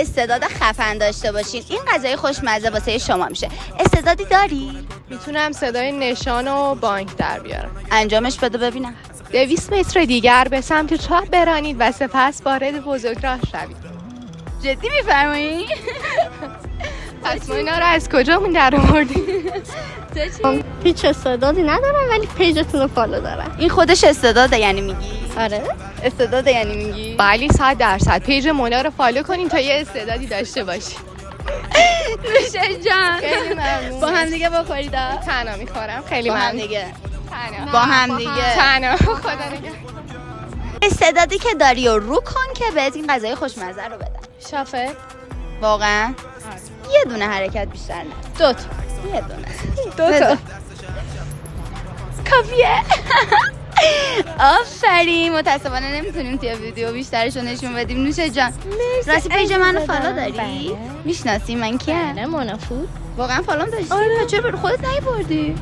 استعداد خفن داشته باشین این غذای خوشمزه واسه شما میشه. استعدادی داری؟ میتونم صدای نشان و بانک در بیارم. انجامش بده ببینم. 200 متر دیگر به سمت چپ برانید و سپس وارد بزرگراه شوید. جدی میفرمایی؟ پس ما اینا رو از کجامون در آوردیم؟ هیچ استعدادی ندارم ولی پیجتون رو فالو دارم. این خودش استعداده یعنی میگی؟ آره. استعداده یعنی میگی؟ بلی 100%. پیج مونا رو فالو کنین تا یه استعدادی داشته باشی. نوشه جان خیلی ممنون. با هم دیگه بخورید. تنها میخورم. خیلی با هم ممنون. دیگه تنها. با هم دیگه تنها. خدا نگهدار. استعدادی که داری و رو کن که بهت این غذای خوشمزه رو بدم. شافل. واقعا یه دونه حرکت بیشتر نه. دوت. یه دونه. دوتا. کافیه. آفرین. متاسفانه نمیتونیم توی ویدیو بیشترش رو نشون بدیم. نوشه جان راستی پیج منو فالو داری؟ میشناسی من کیه؟ نه منافود. واقعا فالوم داشتی؟ چرا خودت نیوردی؟